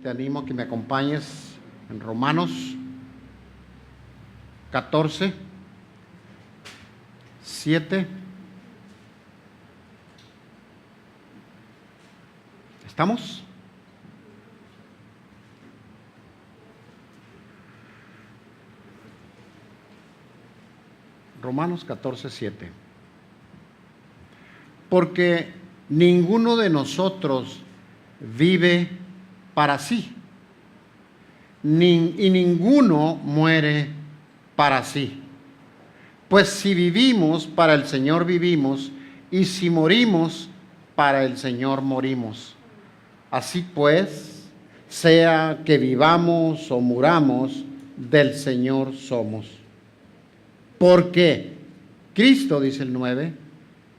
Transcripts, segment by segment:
te animo a que me acompañes en Romanos 14, 7. ¿Estamos? Romanos 14, 7. Porque ninguno de nosotros vive para sí, y ninguno muere para sí. Pues si vivimos, para el Señor vivimos, y si morimos, para el Señor morimos. Así pues, sea que vivamos o muramos, del Señor somos. Porque Cristo, dice el 9,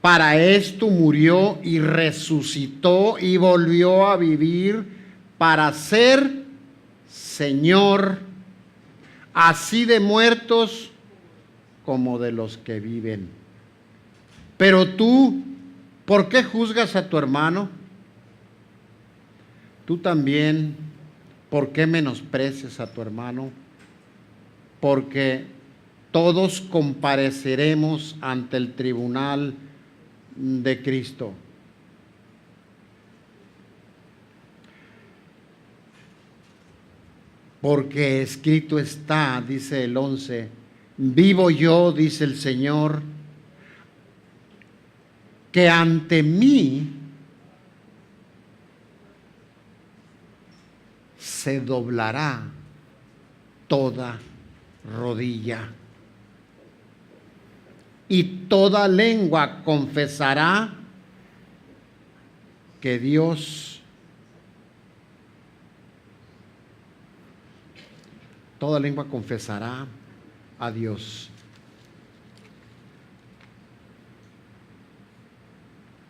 para esto murió y resucitó y volvió a vivir para ser Señor, así de muertos como de los que viven. Pero tú, ¿por qué juzgas a tu hermano? Tú también, ¿por qué menosprecias a tu hermano? Porque todos compareceremos ante el tribunal de Cristo. Porque escrito está, dice el 11, vivo yo, dice el Señor, que ante mí se doblará toda rodilla y toda lengua confesará que Dios, toda lengua confesará a Dios.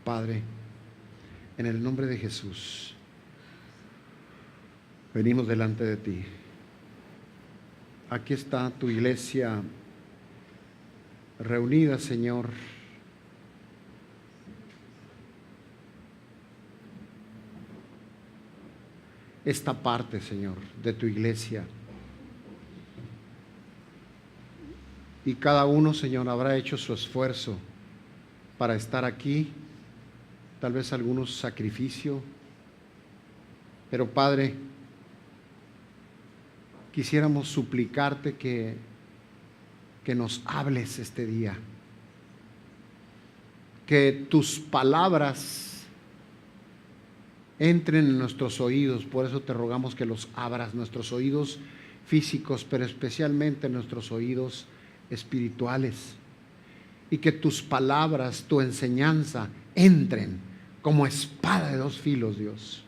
Padre, en el nombre de Jesús, venimos delante de ti. Aquí está tu iglesia reunida, Señor. Esta parte, Señor, de tu iglesia. Y cada uno, Señor, habrá hecho su esfuerzo para estar aquí, tal vez algunos sacrificio. Pero Padre, quisiéramos suplicarte que nos hables este día, que tus palabras entren en nuestros oídos. Por eso te rogamos que los abras, nuestros oídos físicos, pero especialmente nuestros oídos espirituales, y que tus palabras, tu enseñanza entren como espada de dos filos, Dios.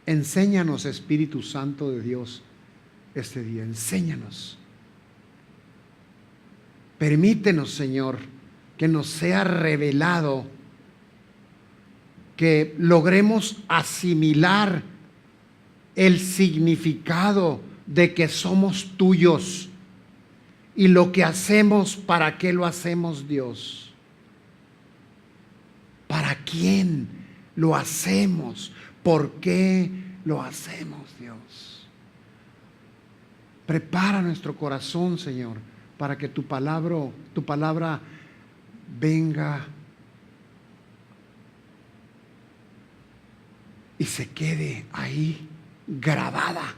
Enséñanos, Espíritu Santo de Dios, este día. Enséñanos. Permítenos, Señor, que nos sea revelado, que logremos asimilar el significado de que somos tuyos y lo que hacemos, ¿para qué lo hacemos, Dios? ¿Para quién lo hacemos? ¿Por qué lo hacemos, Dios? Prepara nuestro corazón, Señor, para que tu palabra venga y se quede ahí grabada.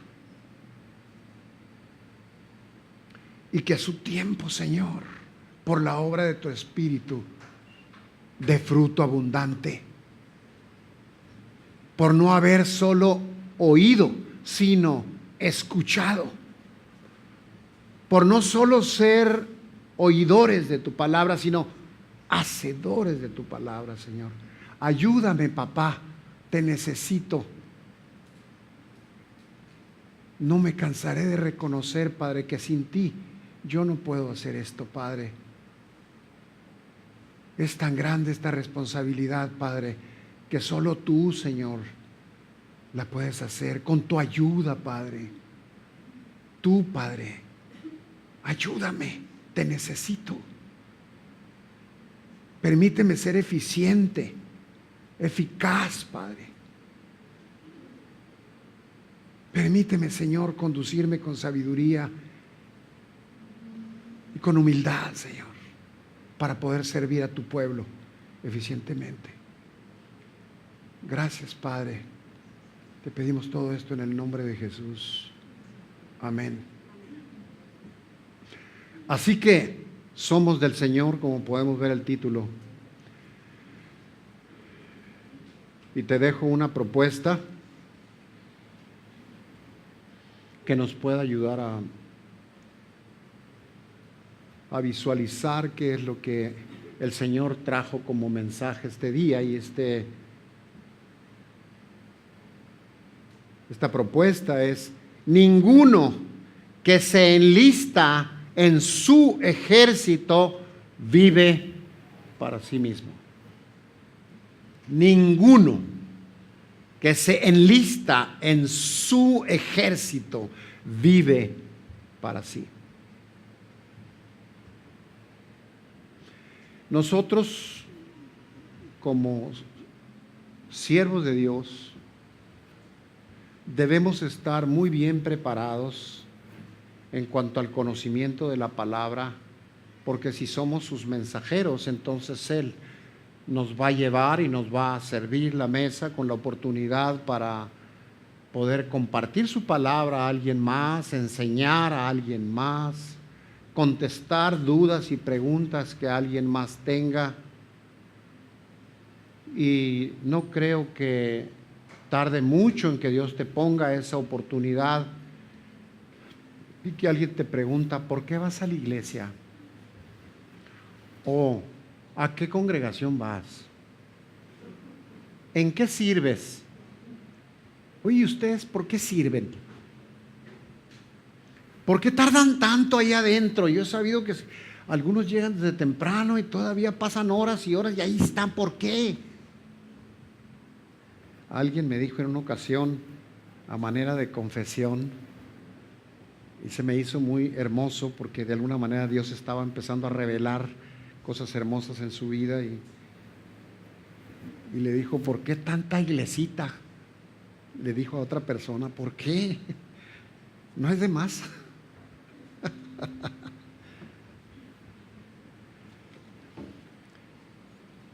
Y que a su tiempo, Señor, por la obra de tu Espíritu, dé fruto abundante. Por no haber solo oído, sino escuchado. Por no solo ser oidores de tu palabra, sino hacedores de tu palabra, Señor. Ayúdame, papá, te necesito. No me cansaré de reconocer, Padre, que sin ti yo no puedo hacer esto, Padre. Es tan grande esta responsabilidad, Padre, que solo tú, Señor, la puedes hacer con tu ayuda, Padre. Tú, Padre, ayúdame, te necesito. Permíteme ser eficiente, eficaz, Padre. Permíteme, Señor, conducirme con sabiduría y con humildad, Señor, para poder servir a tu pueblo eficientemente. Gracias, Padre. Te pedimos todo esto en el nombre de Jesús. Amén. Así que somos del Señor, como podemos ver el título. Y te dejo una propuesta que nos pueda ayudar a visualizar qué es lo que el Señor trajo como mensaje este día. Y esta propuesta es: ninguno que se enlista en su ejército vive para sí mismo. Ninguno que se enlista en su ejército vive para sí. Nosotros, como siervos de Dios, debemos estar muy bien preparados en cuanto al conocimiento de la palabra, porque si somos sus mensajeros, entonces Él nos va a llevar y nos va a servir la mesa con la oportunidad para poder compartir su palabra a alguien más, enseñar a alguien más, contestar dudas y preguntas que alguien más tenga. Y no creo que tarde mucho en que Dios te ponga esa oportunidad y que alguien te pregunta: ¿por qué vas a la iglesia? O ¿a qué congregación vas? ¿En qué sirves? Oye, ¿ustedes por qué sirven? ¿Por qué tardan tanto ahí adentro? Yo he sabido que algunos llegan desde temprano y todavía pasan horas y horas y ahí están. ¿Por qué? Alguien me dijo en una ocasión, a manera de confesión, y se me hizo muy hermoso porque de alguna manera Dios estaba empezando a revelar cosas hermosas en su vida, y le dijo: ¿por qué tanta iglesita? Le dijo a otra persona: ¿por qué? ¿No es de más?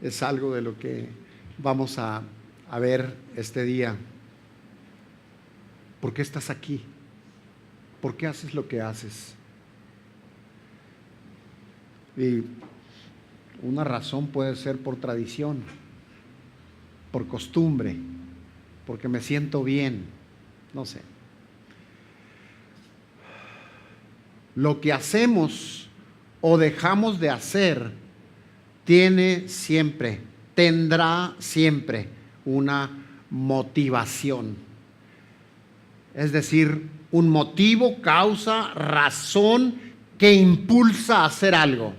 Es algo de lo que vamos a ver este día. ¿Por qué estás aquí? ¿Por qué haces lo que haces? Y una razón puede ser por tradición, por costumbre, porque me siento bien, no sé. Lo que hacemos o dejamos de hacer tendrá siempre una motivación. Es decir, un motivo, causa, razón que impulsa a hacer algo.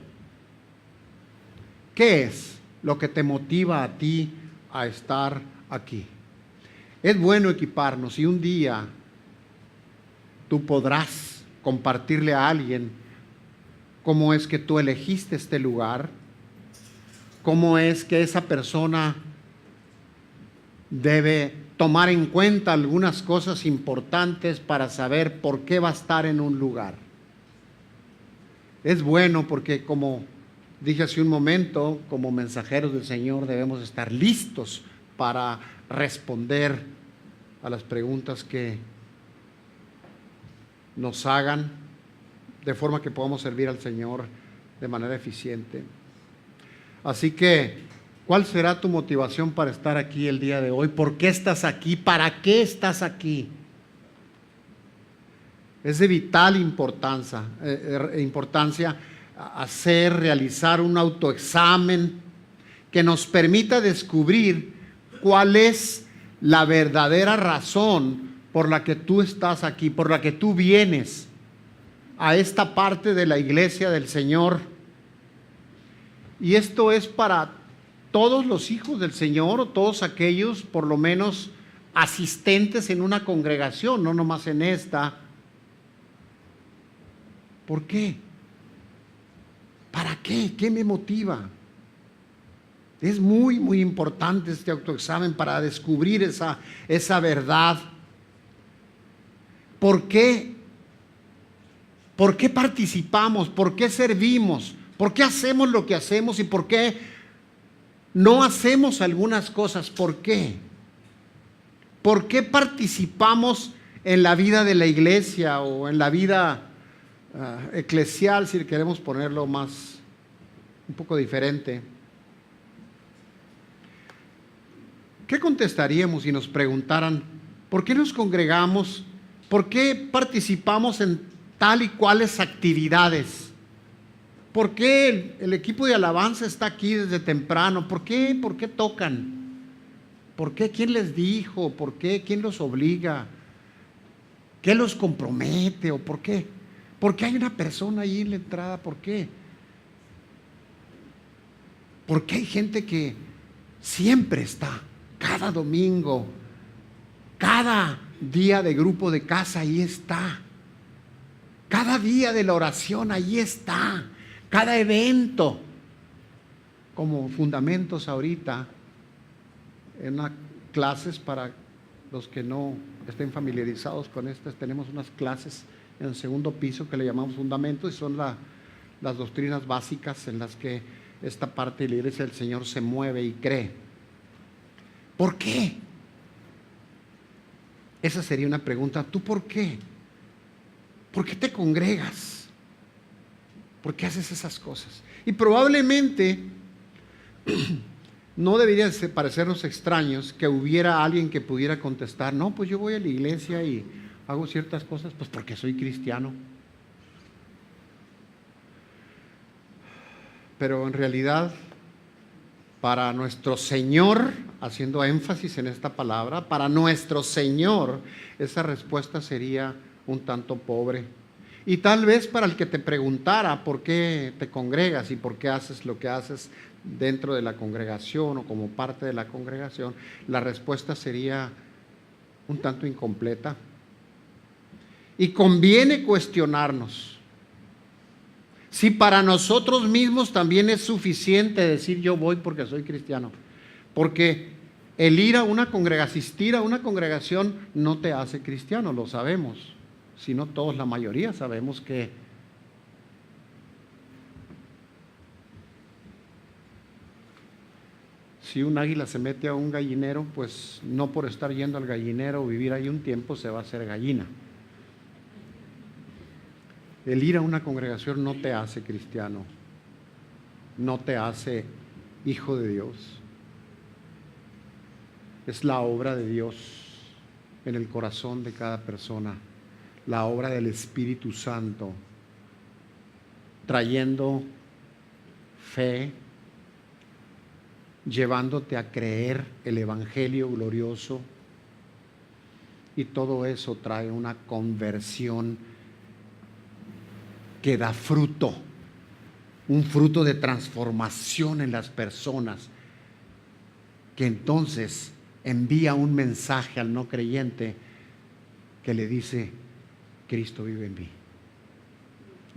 ¿Qué es lo que te motiva a ti a estar aquí? Es bueno equiparnos, y un día tú podrás compartirle a alguien cómo es que tú elegiste este lugar, cómo es que esa persona debe tomar en cuenta algunas cosas importantes para saber por qué va a estar en un lugar. Es bueno porque, como dije hace un momento, como mensajeros del Señor debemos estar listos para responder a las preguntas que nos hagan, de forma que podamos servir al Señor de manera eficiente. Así que, ¿cuál será tu motivación para estar aquí el día de hoy? ¿Por qué estás aquí? ¿Para qué estás aquí? Es de vital importancia realizar un autoexamen que nos permita descubrir cuál es la verdadera razón por la que tú estás aquí, por la que tú vienes a esta parte de la iglesia del Señor. Y esto es para todos los hijos del Señor, o todos aquellos por lo menos asistentes en una congregación, no nomás en esta. ¿Por qué? ¿Para qué? ¿Qué me motiva? Es muy, muy importante este autoexamen para descubrir esa verdad. ¿Por qué? ¿Por qué participamos? ¿Por qué servimos? ¿Por qué hacemos lo que hacemos? ¿Y por qué no hacemos algunas cosas? ¿Por qué? ¿Por qué participamos en la vida de la iglesia o en la vida eclesial, si queremos ponerlo más, un poco diferente? ¿Qué contestaríamos si nos preguntaran por qué nos congregamos? ¿Por qué participamos en tal y cuales actividades? ¿Por qué el equipo de alabanza está aquí desde temprano? ¿Por qué? ¿Por qué tocan? ¿Por qué? ¿Quién les dijo? ¿Por qué? ¿Quién los obliga? ¿Qué los compromete? ¿O por qué? ¿Por qué hay una persona ahí en la entrada? ¿Por qué? Porque hay gente que siempre está, cada domingo, cada día de grupo de casa, ahí está. Cada día de la oración, ahí está. Cada evento, como fundamentos ahorita, en las clases para los que no estén familiarizados con estas, tenemos unas clases en el segundo piso que le llamamos fundamentos y son las doctrinas básicas en las que esta parte de la iglesia del Señor se mueve y cree. ¿Por qué? Esa sería una pregunta. ¿Tú por qué? ¿Por qué te congregas? ¿Por qué haces esas cosas? Y probablemente no debería parecernos extraños que hubiera alguien que pudiera contestar, no, pues yo voy a la iglesia y hago ciertas cosas, pues porque soy cristiano. Pero en realidad, para nuestro Señor, haciendo énfasis en esta palabra, para nuestro Señor, esa respuesta sería un tanto pobre. Y tal vez para el que te preguntara por qué te congregas y por qué haces lo que haces dentro de la congregación o como parte de la congregación, la respuesta sería un tanto incompleta. Y conviene cuestionarnos si para nosotros mismos también es suficiente decir yo voy porque soy cristiano. Porque el ir a una congregación, asistir a una congregación no te hace cristiano, lo sabemos. Si no todos, la mayoría sabemos que si un águila se mete a un gallinero, pues no por estar yendo al gallinero o vivir ahí un tiempo se va a hacer gallina. El ir a una congregación no te hace cristiano, no te hace hijo de Dios. Es la obra de Dios en el corazón de cada persona, la obra del Espíritu Santo, trayendo fe, llevándote a creer el Evangelio glorioso, y todo eso trae una conversión que da fruto, un fruto de transformación en las personas, que entonces envía un mensaje al no creyente que le dice: Cristo vive en mí,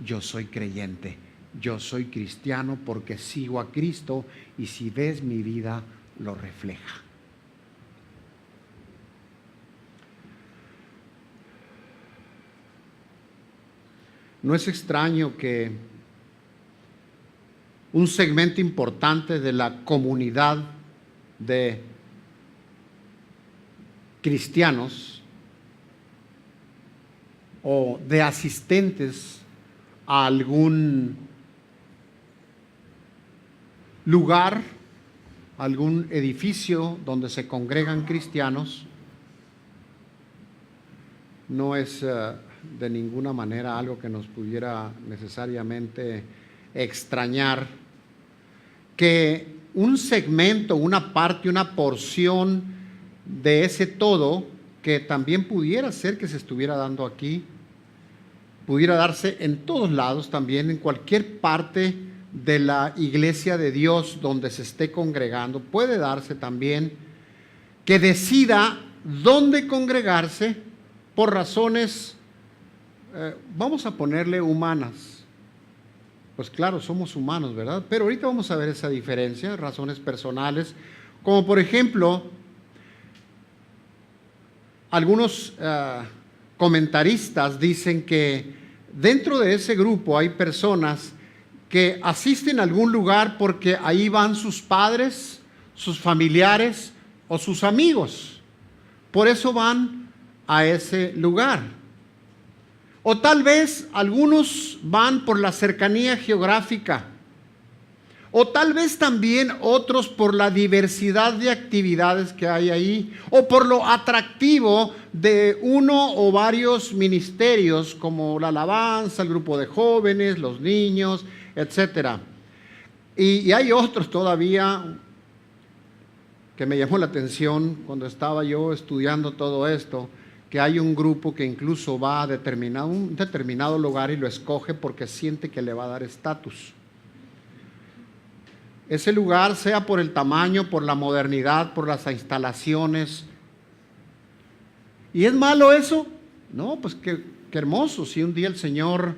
yo soy creyente, yo soy cristiano porque sigo a Cristo, y si ves mi vida lo refleja. No es extraño que un segmento importante de la comunidad de cristianos o de asistentes a algún lugar, algún edificio donde se congregan cristianos, no es de ninguna manera algo que nos pudiera necesariamente extrañar, que un segmento, una parte, una porción de ese todo, que también pudiera ser que se estuviera dando aquí, pudiera darse en todos lados también, en cualquier parte de la iglesia de Dios donde se esté congregando, puede darse también que decida dónde congregarse por razones, vamos a ponerle humanas. Pues claro, somos humanos, ¿verdad? Pero ahorita vamos a ver esa diferencia, razones personales, como por ejemplo, algunos comentaristas dicen que dentro de ese grupo hay personas que asisten a algún lugar porque ahí van sus padres, sus familiares o sus amigos. Por eso van a ese lugar. O tal vez algunos van por la cercanía geográfica. O tal vez también otros por la diversidad de actividades que hay ahí, o por lo atractivo de uno o varios ministerios como la alabanza, el grupo de jóvenes, los niños, etc. Y hay otros todavía que me llamó la atención cuando estaba yo estudiando todo esto, que hay un grupo que incluso va a un determinado lugar y lo escoge porque siente que le va a dar estatus. Ese lugar, sea por el tamaño, por la modernidad, por las instalaciones. ¿Y es malo eso? No, pues qué hermoso. Si un día el Señor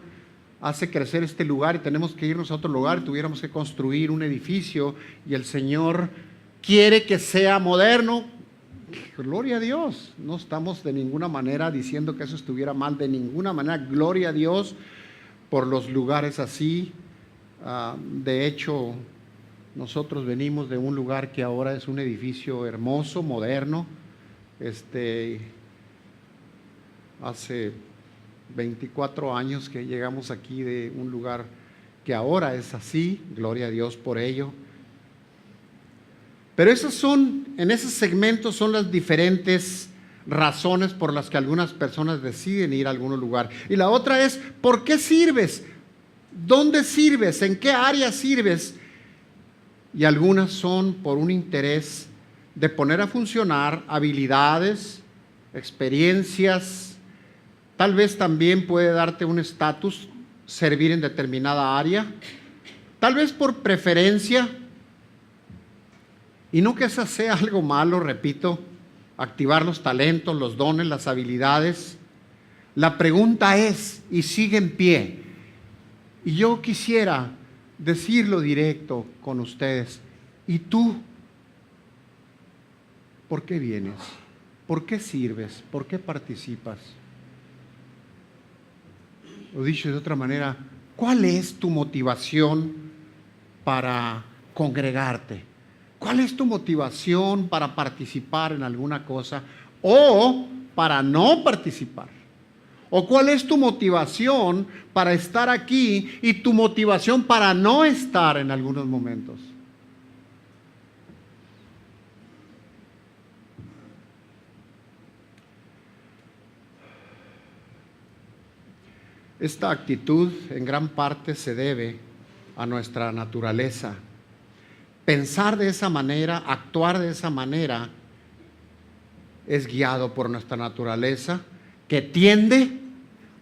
hace crecer este lugar y tenemos que irnos a otro lugar y tuviéramos que construir un edificio y el Señor quiere que sea moderno, gloria a Dios. No estamos de ninguna manera diciendo que eso estuviera mal, de ninguna manera. Gloria a Dios por los lugares así. De hecho, nosotros venimos de un lugar que ahora es un edificio hermoso, moderno. Hace 24 años que llegamos aquí de un lugar que ahora es así, gloria a Dios por ello. Pero en ese segmento son las diferentes razones por las que algunas personas deciden ir a algún lugar. Y la otra es, ¿por qué sirves? ¿Dónde sirves? ¿En qué área sirves? Y algunas son por un interés de poner a funcionar habilidades, experiencias. Tal vez también puede darte un estatus, servir en determinada área. Tal vez por preferencia. Y no que eso sea algo malo, repito, activar los talentos, los dones, las habilidades. La pregunta es, y sigue en pie, y yo quisiera decirlo directo con ustedes, ¿y tú? ¿Por qué vienes? ¿Por qué sirves? ¿Por qué participas? O dicho de otra manera, ¿cuál es tu motivación para congregarte? ¿Cuál es tu motivación para participar en alguna cosa o para no participar? ¿O cuál es tu motivación para estar aquí y tu motivación para no estar en algunos momentos? Esta actitud en gran parte se debe a nuestra naturaleza. Pensar de esa manera, actuar de esa manera, es guiado por nuestra naturaleza que tiende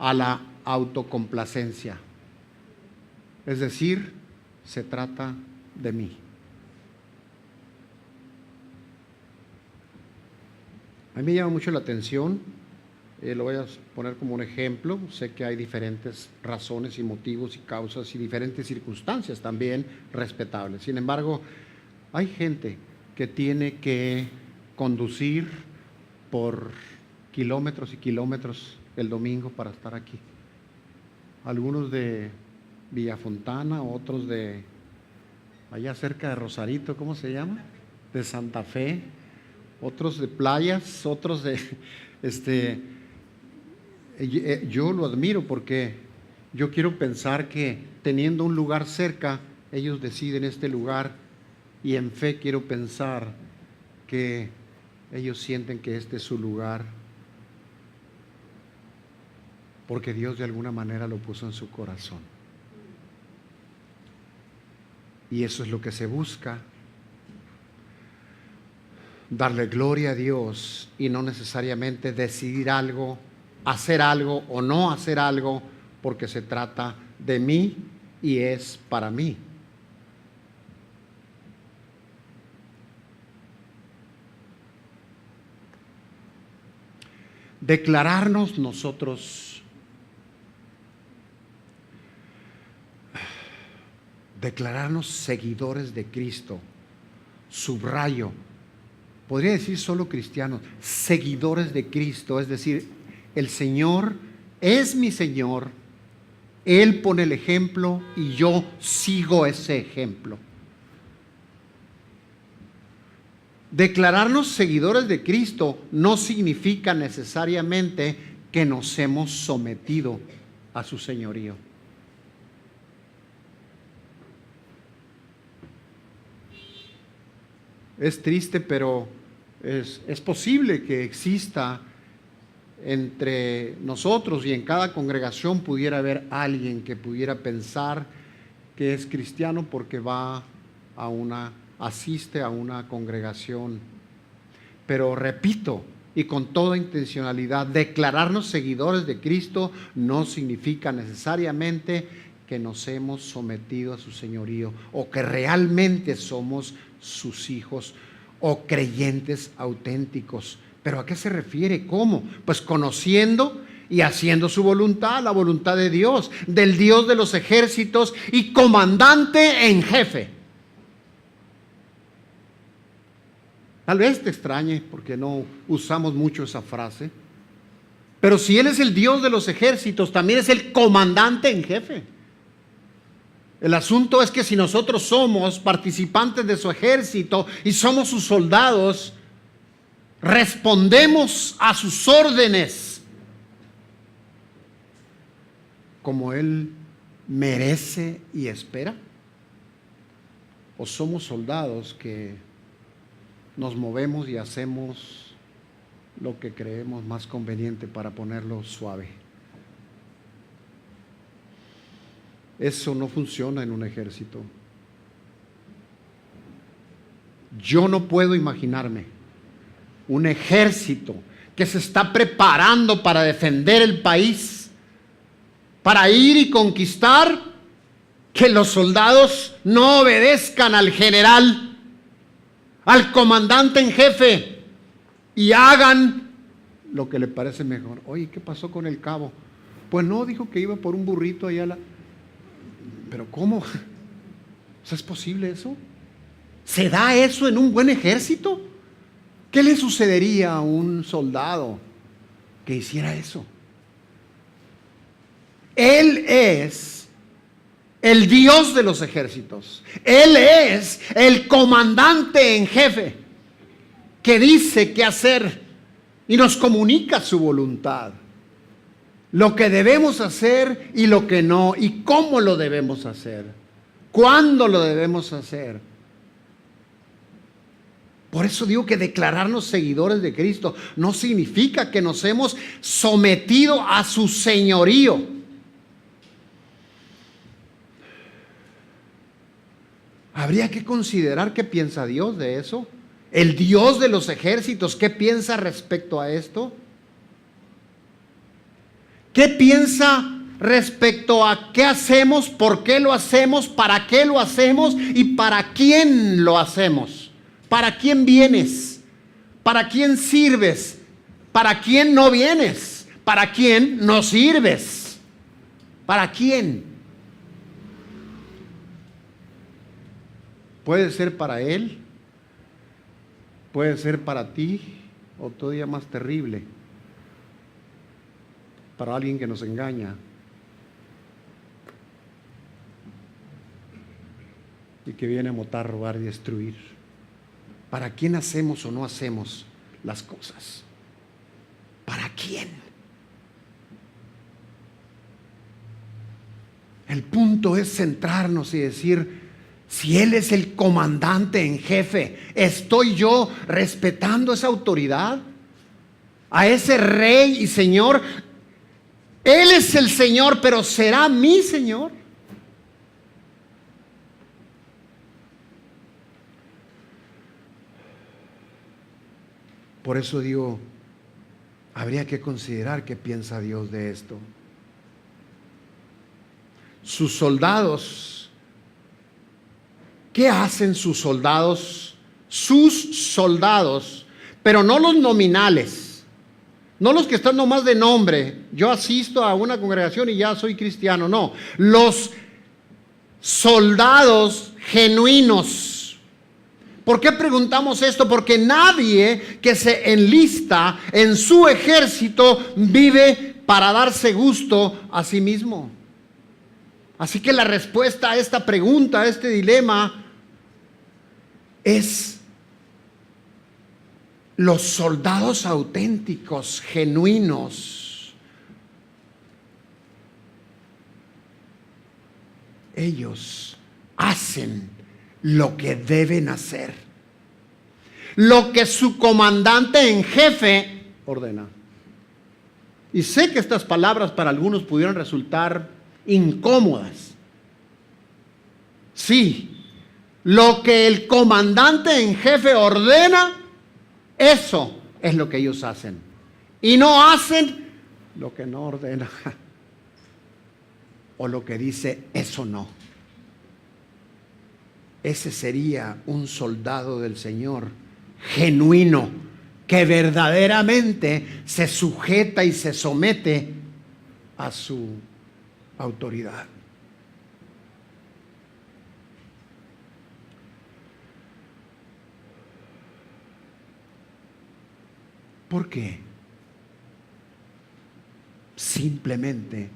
a la autocomplacencia. Es decir, se trata de mí. A mí me llama mucho la atención, lo voy a poner como un ejemplo, sé que hay diferentes razones y motivos y causas y diferentes circunstancias también respetables. Sin embargo, hay gente que tiene que conducir por kilómetros y kilómetros el domingo para estar aquí. Algunos de Villafontana, otros de allá cerca de Rosarito, ¿cómo se llama? De Santa Fe, otros de Playas, otros de yo lo admiro porque yo quiero pensar que teniendo un lugar cerca, ellos deciden este lugar, y en fe quiero pensar que ellos sienten que este es su lugar porque Dios de alguna manera lo puso en su corazón. Y eso es lo que se busca, darle gloria a Dios y no necesariamente decidir algo, hacer algo o no hacer algo porque se trata de mí y es para mí. Declararnos seguidores de Cristo, subrayo, podría decir solo cristianos, seguidores de Cristo, es decir, El Señor es mi Señor. Él pone el ejemplo y yo sigo ese ejemplo. Declararnos seguidores de Cristo no significa necesariamente que nos hemos sometido a su señorío. Es triste, pero es posible que exista entre nosotros y en cada congregación pudiera haber alguien que pudiera pensar que es cristiano porque asiste a una congregación. Pero repito, y con toda intencionalidad, declararnos seguidores de Cristo no significa necesariamente que nos hemos sometido a su señorío o que realmente somos sus hijos o creyentes auténticos. ¿Pero a qué se refiere? ¿Cómo? Pues conociendo y haciendo su voluntad, la voluntad de Dios, del Dios de los ejércitos y comandante en jefe. Tal vez te extrañe porque no usamos mucho esa frase, pero si Él es el Dios de los ejércitos, también es el comandante en jefe. El asunto es que si nosotros somos participantes de su ejército y somos sus soldados, respondemos a sus órdenes como Él merece y espera, o somos soldados que nos movemos y hacemos lo que creemos más conveniente para ponerlo suave. Eso no funciona en un ejército. Yo no puedo imaginarme un ejército que se está preparando para defender el país, para ir y conquistar, que los soldados no obedezcan al general, al comandante en jefe, y hagan lo que le parece mejor. Oye, ¿qué pasó con el cabo? Pues no, dijo que iba por un burrito allá. ¿Pero cómo? O sea, ¿es posible eso? ¿Se da eso en un buen ejército? ¿Qué le sucedería a un soldado que hiciera eso? Él es el Dios de los ejércitos. Él es el comandante en jefe que dice qué hacer y nos comunica su voluntad. Lo que debemos hacer y lo que no, y cómo lo debemos hacer, cuándo lo debemos hacer. Por eso digo que declararnos seguidores de Cristo no significa que nos hemos sometido a su señorío. Habría que considerar qué piensa Dios de eso. El Dios de los ejércitos, ¿qué piensa respecto a esto? ¿Qué piensa respecto a qué hacemos, por qué lo hacemos, para qué lo hacemos y para quién lo hacemos? ¿Para quién vienes? ¿Para quién sirves? ¿Para quién no vienes? ¿Para quién no sirves? ¿Para quién? Puede ser para Él, puede ser para ti, o todavía más terrible, para alguien que nos engaña y que viene a matar, robar y destruir. ¿Para quién hacemos o no hacemos las cosas? ¿Para quién? El punto es centrarnos y decir, si Él es el comandante en jefe, ¿estoy yo respetando esa autoridad? A ese rey y señor. Él es el Señor, pero ¿será mi Señor? Por eso digo, habría que considerar qué piensa Dios de esto. Sus soldados, ¿qué hacen sus soldados? Sus soldados, pero no los nominales, no los que están nomás de nombre. Yo asisto a una congregación y ya soy cristiano, no. Los soldados genuinos, ¿Por qué preguntamos esto? Porque nadie que se enlista en su ejército vive para darse gusto a sí mismo. Así que la respuesta a esta pregunta, a este dilema, es: los soldados auténticos, genuinos, ellos hacen lo que deben hacer, lo que su comandante en jefe ordena. Y sé que estas palabras para algunos pudieran resultar incómodas. Sí, lo que el comandante en jefe ordena, eso es lo que ellos hacen. Y no hacen lo que no ordena. O lo que dice, eso no. Ese sería un soldado del Señor genuino, que verdaderamente se sujeta y se somete a su autoridad. ¿Por qué? Simplemente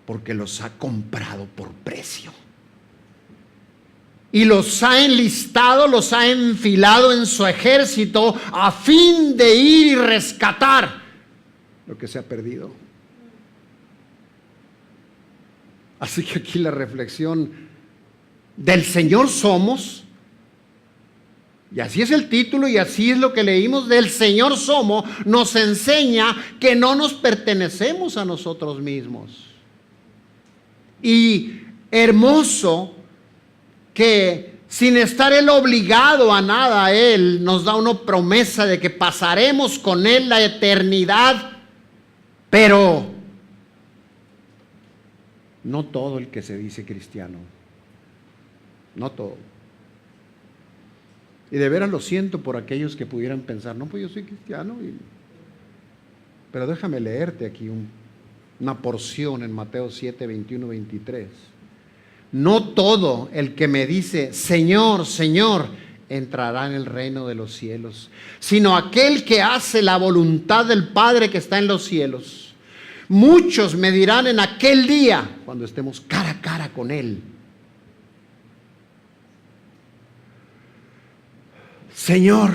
porque los ha comprado por precio. Y los ha enlistado, los ha enfilado en su ejército a fin de ir y rescatar lo que se ha perdido. Así que aquí la reflexión: del Señor somos, y así es el título y así es lo que leímos, del Señor somos, nos enseña que no nos pertenecemos a nosotros mismos. Y hermoso que sin estar Él obligado a nada, Él nos da una promesa de que pasaremos con Él la eternidad, pero no todo el que se dice cristiano, no todo. Y de veras lo siento por aquellos que pudieran pensar, no, pues yo soy cristiano, pero déjame leerte aquí una porción en Mateo 7, 21, 23. No todo el que me dice, Señor, Señor, entrará en el reino de los cielos, sino aquel que hace la voluntad del Padre que está en los cielos. Muchos me dirán en aquel día, cuando estemos cara a cara con Él, Señor,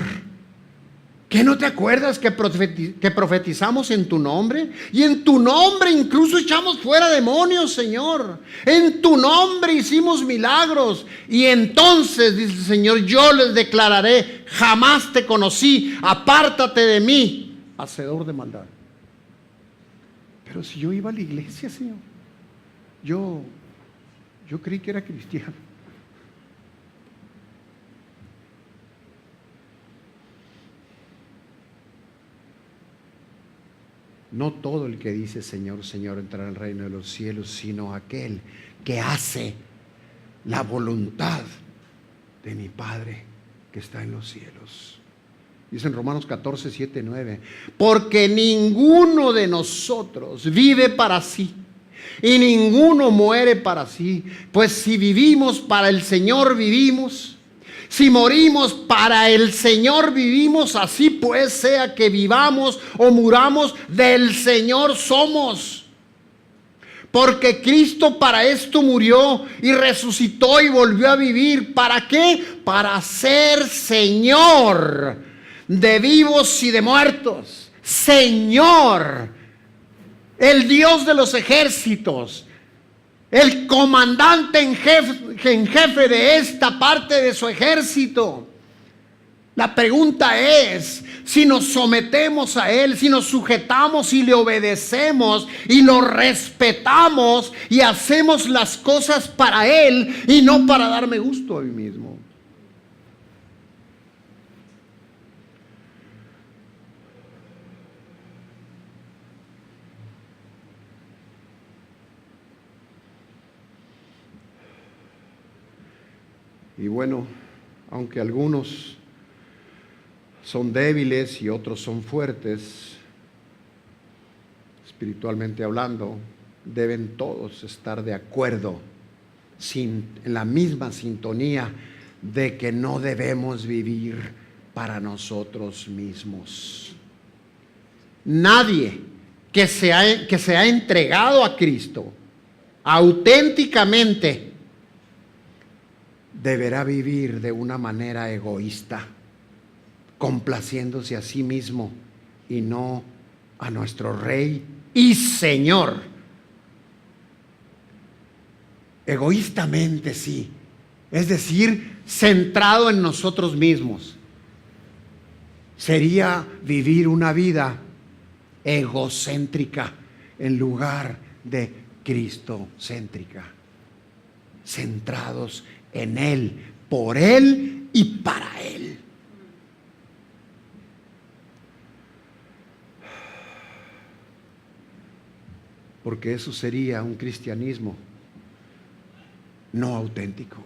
¿qué no te acuerdas que profetizamos en tu nombre? Y en tu nombre incluso echamos fuera demonios, Señor. En tu nombre hicimos milagros. Y entonces, dice el Señor, yo les declararé, jamás te conocí, apártate de mí, hacedor de maldad. Pero si yo iba a la iglesia, Señor, yo creí que era cristiano. No todo el que dice Señor, Señor entrará al reino de los cielos, sino aquel que hace la voluntad de mi Padre que está en los cielos. Dice en Romanos 14, 7, 9, porque ninguno de nosotros vive para sí y ninguno muere para sí, pues si vivimos para el Señor vivimos. Si morimos para el Señor vivimos, así pues sea que vivamos o muramos, del Señor somos. Porque Cristo para esto murió y resucitó y volvió a vivir. ¿Para qué? Para ser Señor de vivos y de muertos. Señor, el Dios de los ejércitos, el comandante en jefe de esta parte de su ejército. La pregunta es si nos sometemos a Él, si nos sujetamos y le obedecemos y lo respetamos y hacemos las cosas para Él y no para darme gusto a mí mismo. Y bueno, aunque algunos son débiles y otros son fuertes, espiritualmente hablando, deben todos estar de acuerdo, en la misma sintonía de que no debemos vivir para nosotros mismos. Nadie que se ha entregado a Cristo auténticamente deberá vivir de una manera egoísta, complaciéndose a sí mismo y no a nuestro Rey y Señor. Egoístamente, sí, es decir, centrado en nosotros mismos. Sería vivir una vida egocéntrica en lugar de cristocéntrica, centrados en Él, por Él y para Él. Porque eso sería un cristianismo no auténtico.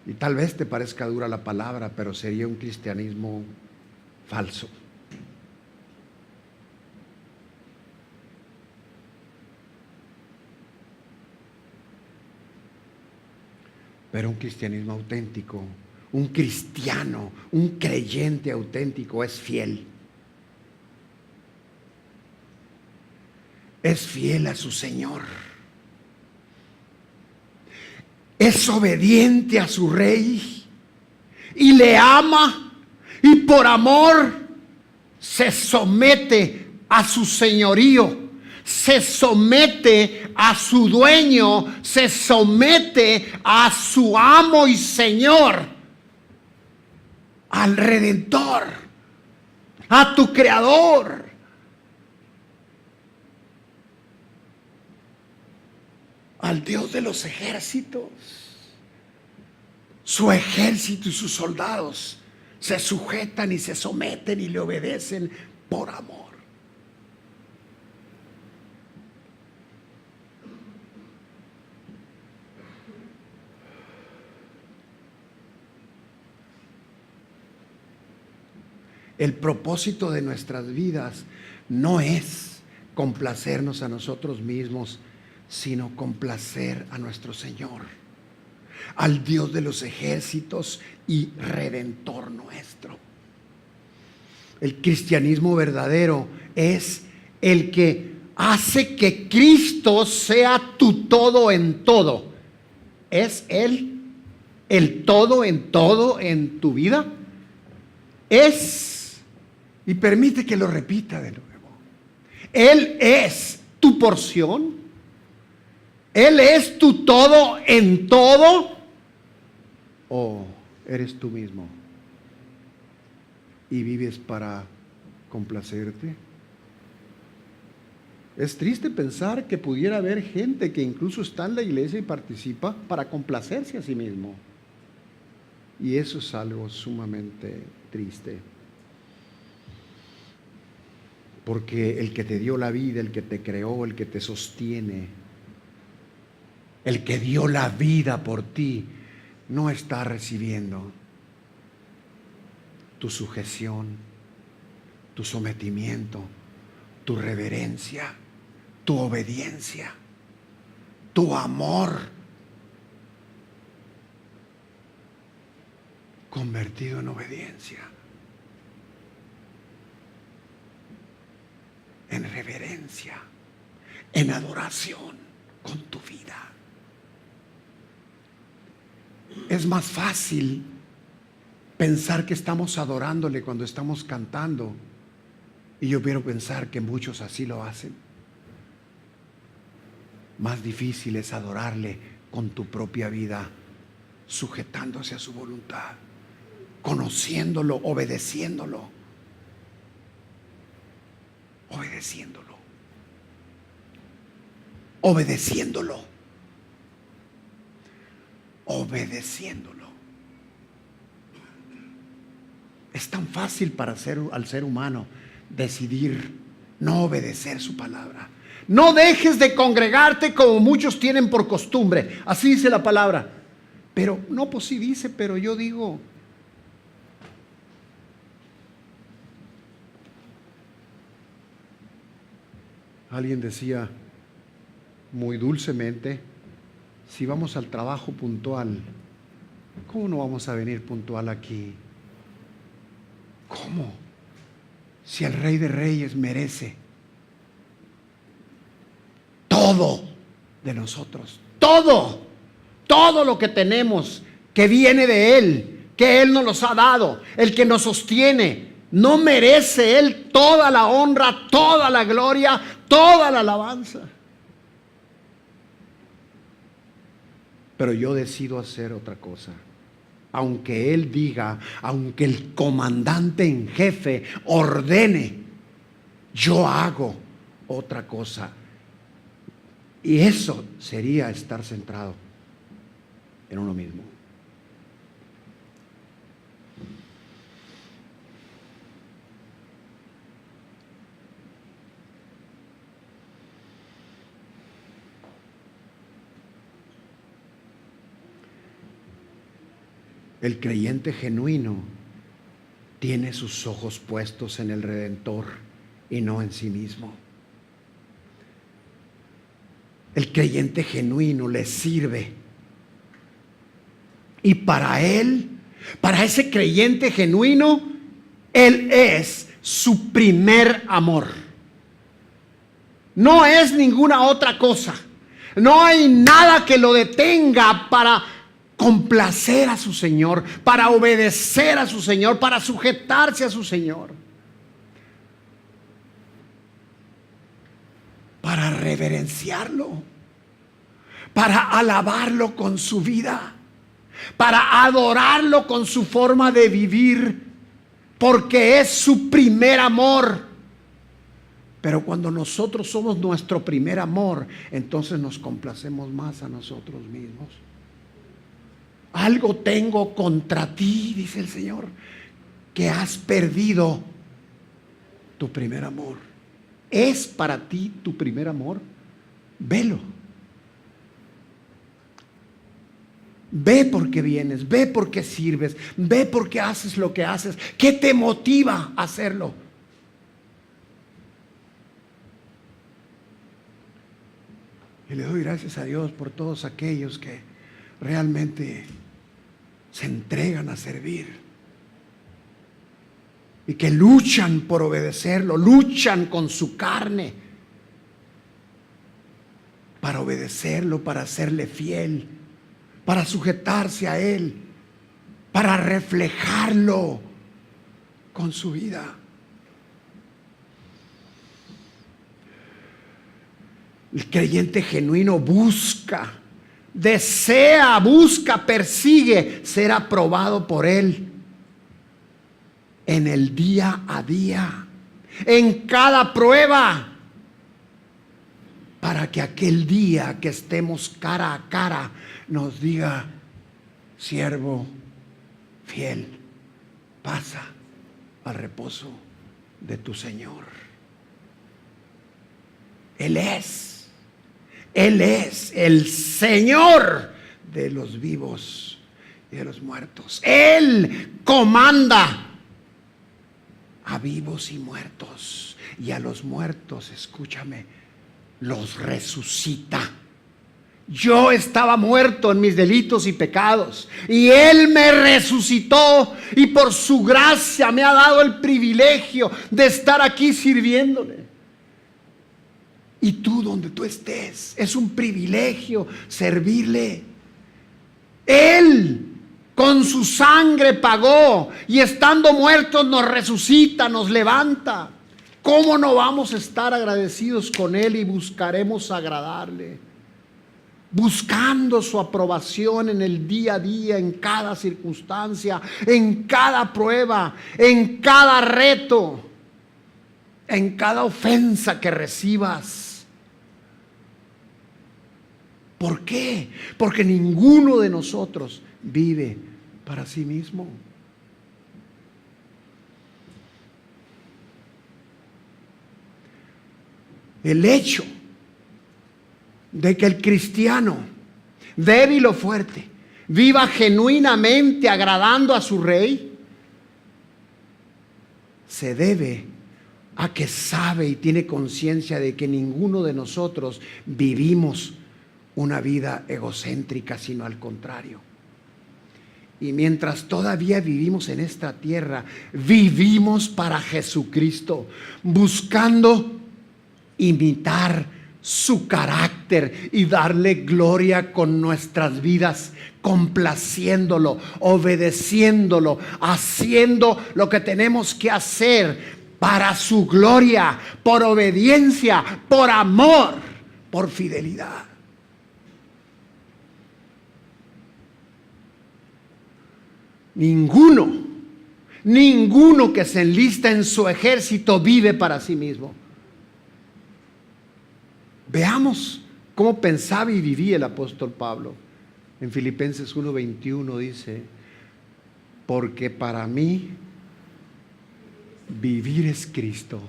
Y tal vez te parezca dura la palabra, pero sería un cristianismo falso. Pero un cristianismo auténtico, un cristiano, un creyente auténtico es fiel. Es fiel a su Señor. Es obediente a su Rey y le ama, y por amor se somete a su señorío, se somete a su dueño, se somete a su amo y Señor, al Redentor, a tu Creador. Al Dios de los ejércitos. Su ejército y sus soldados se sujetan y se someten y le obedecen por amor. El propósito de nuestras vidas no es complacernos a nosotros mismos, sino complacer a nuestro Señor, al Dios de los ejércitos y Redentor nuestro. El cristianismo verdadero es el que hace que Cristo sea tu todo en todo. ¿Es Él el todo en tu vida? Es, y permite que lo repita de nuevo, Él es tu porción. ¿Él es tu todo en todo? ¿O eres tú mismo y vives para complacerte? Es triste pensar que pudiera haber gente que incluso está en la iglesia y participa para complacerse a sí mismo. Y eso es algo sumamente triste. Porque el que te dio la vida, el que te creó, el que te sostiene, el que dio la vida por ti, no está recibiendo tu sujeción, tu sometimiento, tu reverencia, tu obediencia, tu amor, convertido en obediencia, en reverencia, en adoración con tu vida. Es más fácil pensar que estamos adorándole cuando estamos cantando, y yo quiero pensar que muchos así lo hacen. Más difícil es adorarle con tu propia vida, sujetándose a su voluntad, conociéndolo, obedeciéndolo, obedeciéndolo, obedeciéndolo. Obedeciéndolo. Es tan fácil al ser humano decidir no obedecer su palabra. No dejes de congregarte como muchos tienen por costumbre. Así dice la palabra. Pero no, pues sí dice, pero yo digo. Alguien decía muy dulcemente: si vamos al trabajo puntual, ¿Cómo no vamos a venir puntual aquí? ¿Cómo? Si el Rey de Reyes merece todo de nosotros, todo lo que tenemos, que viene de Él, que Él nos los ha dado, el que nos sostiene. ¿No merece Él toda la honra, toda la gloria, toda la alabanza? Pero yo decido hacer otra cosa. Aunque Él diga, aunque el comandante en jefe ordene, yo hago otra cosa. Y eso sería estar centrado en uno mismo. El creyente genuino tiene sus ojos puestos en el Redentor y no en sí mismo. El creyente genuino le sirve. Y para él, para ese creyente genuino, Él es su primer amor. No es ninguna otra cosa. No hay nada que lo detenga para complacer a su Señor, para obedecer a su Señor, para sujetarse a su Señor, para reverenciarlo, para alabarlo con su vida, para adorarlo con su forma de vivir, porque es su primer amor. Pero cuando nosotros somos nuestro primer amor, entonces nos complacemos más a nosotros mismos. Algo tengo contra ti, dice el Señor, que has perdido tu primer amor. ¿Es para ti tu primer amor? Velo. Ve por qué vienes, ve por qué sirves, ve por qué haces lo que haces. ¿Qué te motiva a hacerlo? Y le doy gracias a Dios por todos aquellos que realmente se entregan a servir y que luchan por obedecerlo, luchan con su carne para obedecerlo, para serle fiel, para sujetarse a Él, para reflejarlo con su vida. El creyente genuino busca, desea, busca, persigue ser aprobado por Él en el día a día, en cada prueba, para que aquel día que estemos cara a cara nos diga: siervo fiel, pasa al reposo de tu Señor. Él es el Señor de los vivos y de los muertos. Él comanda a vivos y muertos, y a los muertos, escúchame, los resucita. Yo estaba muerto en mis delitos y pecados, y Él me resucitó, y por su gracia me ha dado el privilegio de estar aquí sirviéndole. Y tú, donde tú estés, es un privilegio servirle. Él con su sangre pagó, y estando muertos nos resucita, nos levanta. ¿Cómo no vamos a estar agradecidos con Él y buscaremos agradarle? Buscando su aprobación en el día a día, en cada circunstancia, en cada prueba, en cada reto, en cada ofensa que recibas. ¿Por qué? Porque ninguno de nosotros vive para sí mismo. El hecho de que el cristiano, débil o fuerte, viva genuinamente agradando a su Rey, se debe a que sabe y tiene conciencia de que ninguno de nosotros vivimos una vida egocéntrica, sino al contrario. Y mientras todavía vivimos en esta tierra, vivimos para Jesucristo, buscando imitar su carácter y darle gloria con nuestras vidas, complaciéndolo, obedeciéndolo, haciendo lo que tenemos que hacer para su gloria, por obediencia, por amor, por fidelidad. Ninguno que se enlista en su ejército vive para sí mismo. Veamos cómo pensaba y vivía el apóstol Pablo. En Filipenses 1:21 dice: porque para mí vivir es Cristo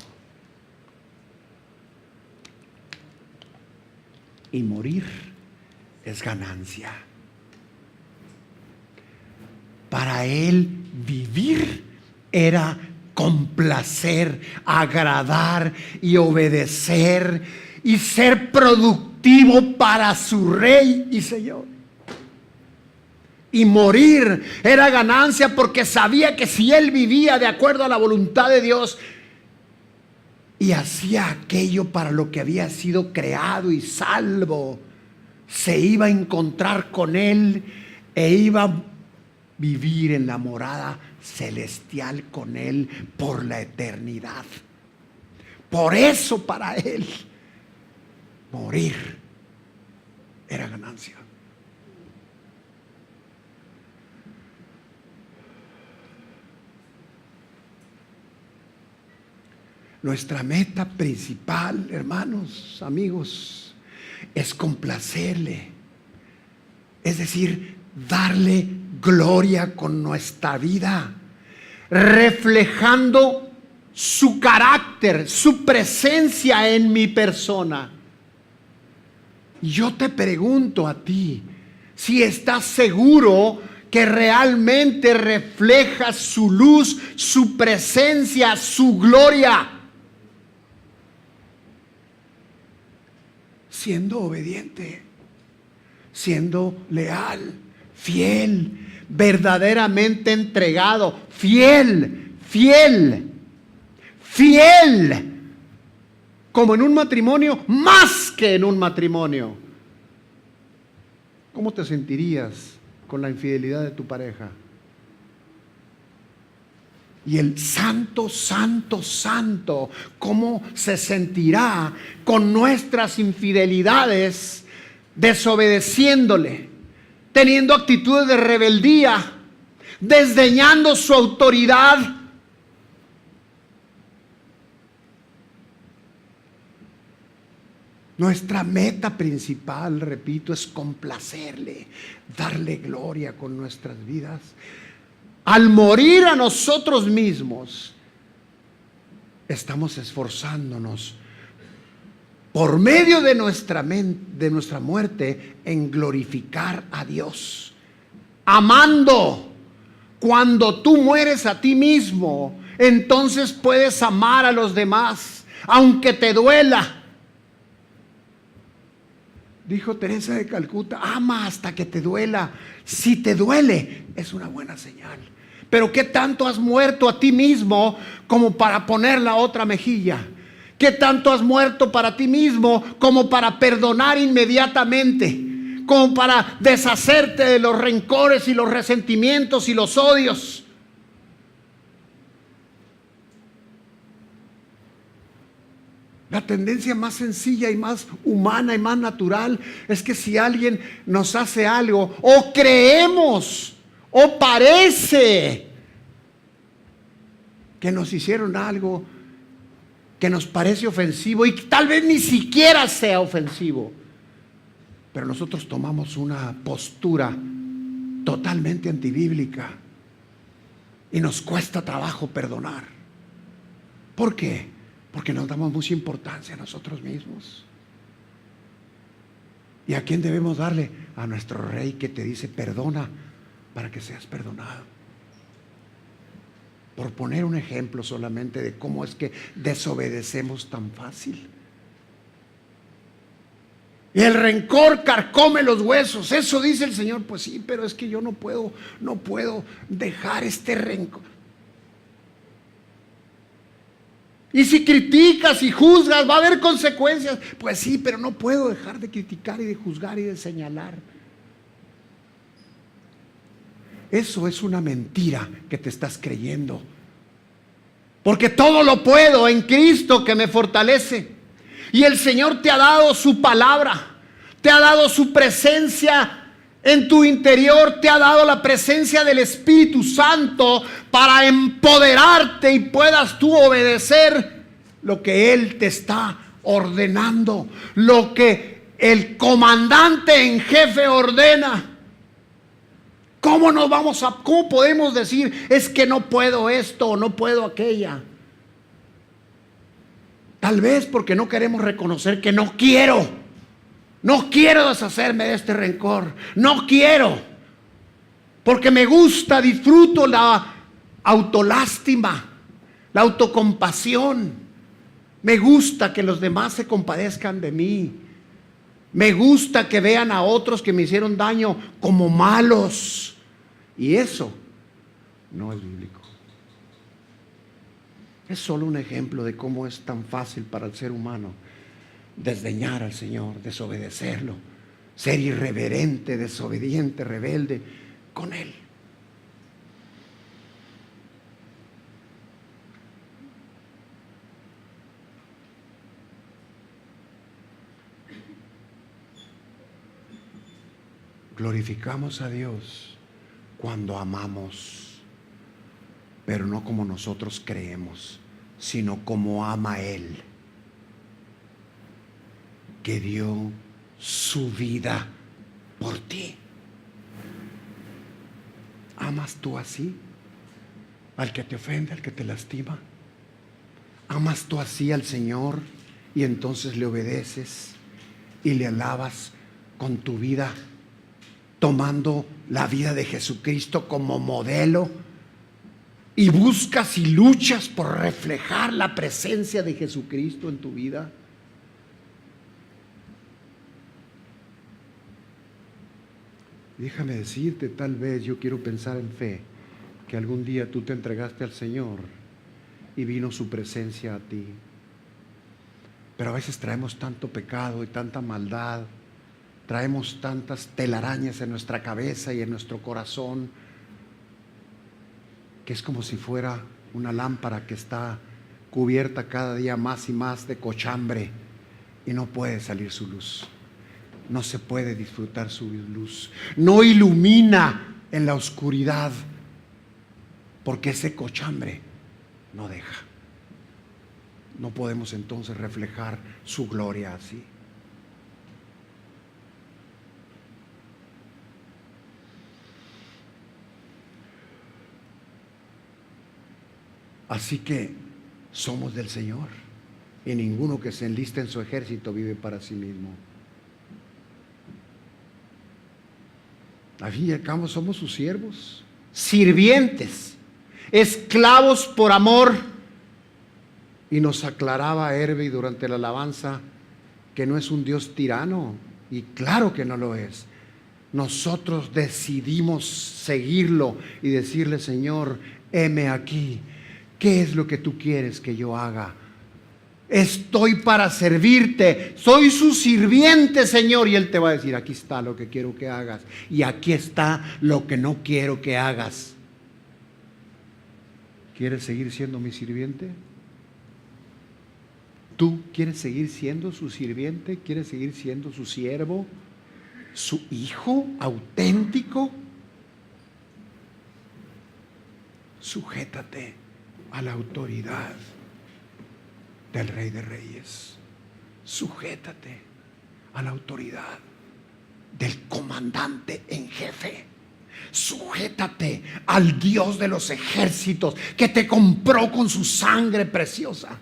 y morir es ganancia. Para él vivir era complacer, agradar y obedecer y ser productivo para su Rey y Señor. Y morir era ganancia, porque sabía que si él vivía de acuerdo a la voluntad de Dios y hacía aquello para lo que había sido creado y salvo, se iba a encontrar con él e iba a vivir en la morada celestial con él por la eternidad. Por eso para él morir era ganancia. Nuestra meta principal, hermanos, amigos, es complacerle. Es decir, darle gloria con nuestra vida, reflejando su carácter, su presencia en mi persona. Yo te pregunto a ti, si estás seguro que realmente refleja su luz, su presencia, su gloria, siendo obediente, siendo leal, fiel, verdaderamente entregado, fiel, como en un matrimonio, más que en un matrimonio. ¿Cómo te sentirías con la infidelidad de tu pareja? Y el santo, ¿cómo se sentirá con nuestras infidelidades, desobedeciéndole, teniendo actitudes de rebeldía, desdeñando su autoridad? Nuestra meta principal, repito, es complacerle, darle gloria con nuestras vidas. Al morir a nosotros mismos, estamos esforzándonos por medio de nuestra muerte en glorificar a Dios, amando. Cuando tú mueres a ti mismo, entonces puedes amar a los demás, aunque te duela. Dijo Teresa de Calcuta: ama hasta que te duela. Si te duele, es una buena señal. Pero ¿qué tanto has muerto a ti mismo como para poner la otra mejilla? ¿Qué tanto has muerto para ti mismo como para perdonar inmediatamente? Como para deshacerte de los rencores y los resentimientos y los odios. La tendencia más sencilla y más humana y más natural es que si alguien nos hace algo, o creemos, o parece que nos hicieron algo que nos parece ofensivo, y tal vez ni siquiera sea ofensivo, pero nosotros tomamos una postura totalmente antibíblica y nos cuesta trabajo perdonar. ¿Por qué? Porque nos damos mucha importancia a nosotros mismos. ¿Y a quién debemos darle? A nuestro Rey, que te dice: perdona para que seas perdonado. Por poner un ejemplo solamente de cómo es que desobedecemos tan fácil. Y el rencor carcome los huesos. Eso dice el Señor. Pues sí, pero es que yo no puedo dejar este rencor. Y si criticas y juzgas, va a haber consecuencias. Pues sí, pero no puedo dejar de criticar y de juzgar y de señalar. Eso es una mentira que te estás creyendo. Porque todo lo puedo en Cristo que me fortalece. Y el Señor te ha dado su palabra, te ha dado su presencia en tu interior, te ha dado la presencia del Espíritu Santo para empoderarte y puedas tú obedecer lo que Él te está ordenando, lo que el comandante en jefe ordena. ¿Cómo podemos decir, es que no puedo esto o no puedo aquella? Tal vez porque no queremos reconocer que no quiero deshacerme de este rencor. No quiero. Porque me gusta, disfruto la autolástima, la autocompasión. Me gusta que los demás se compadezcan de mí. Me gusta que vean a otros que me hicieron daño como malos. Y eso no es bíblico. Es solo un ejemplo de cómo es tan fácil para el ser humano desdeñar al Señor, desobedecerlo, ser irreverente, desobediente, rebelde con Él. Glorificamos a Dios cuando amamos, pero no como nosotros creemos, sino como ama Él, que dio su vida por ti. ¿Amas tú así al que te ofende, al que te lastima? ¿Amas tú así al Señor y entonces le obedeces y le alabas con tu vida, tomando la vida de Jesucristo como modelo, y buscas y luchas por reflejar la presencia de Jesucristo en tu vida? Déjame decirte, tal vez yo quiero pensar en fe, que algún día tú te entregaste al Señor y vino su presencia a ti. Pero a veces traemos tanto pecado y tanta maldad, traemos tantas telarañas en nuestra cabeza y en nuestro corazón, que es como si fuera una lámpara que está cubierta cada día más y más de cochambre y no puede salir su luz. No se puede disfrutar su luz. No ilumina en la oscuridad, porque ese cochambre no deja. No podemos entonces reflejar su gloria así. Así que somos del Señor, y ninguno que se enliste en su ejército vive para sí mismo. Al fin y al cabo somos sus siervos, sirvientes, esclavos por amor. Y nos aclaraba Hervey durante la alabanza que no es un Dios tirano, y claro que no lo es. Nosotros decidimos seguirlo y decirle: Señor, heme aquí, ¿qué es lo que tú quieres que yo haga? Estoy para servirte, soy su sirviente, Señor. Y Él te va a decir: aquí está lo que quiero que hagas, y aquí está lo que no quiero que hagas. ¿Quieres seguir siendo mi sirviente? ¿Tú quieres seguir siendo su sirviente? ¿Quieres seguir siendo su siervo? ¿Su hijo auténtico? Sujétate a la autoridad del Rey de Reyes. Sujétate a la autoridad del comandante en jefe. Sujétate al Dios de los ejércitos, que te compró con su sangre preciosa.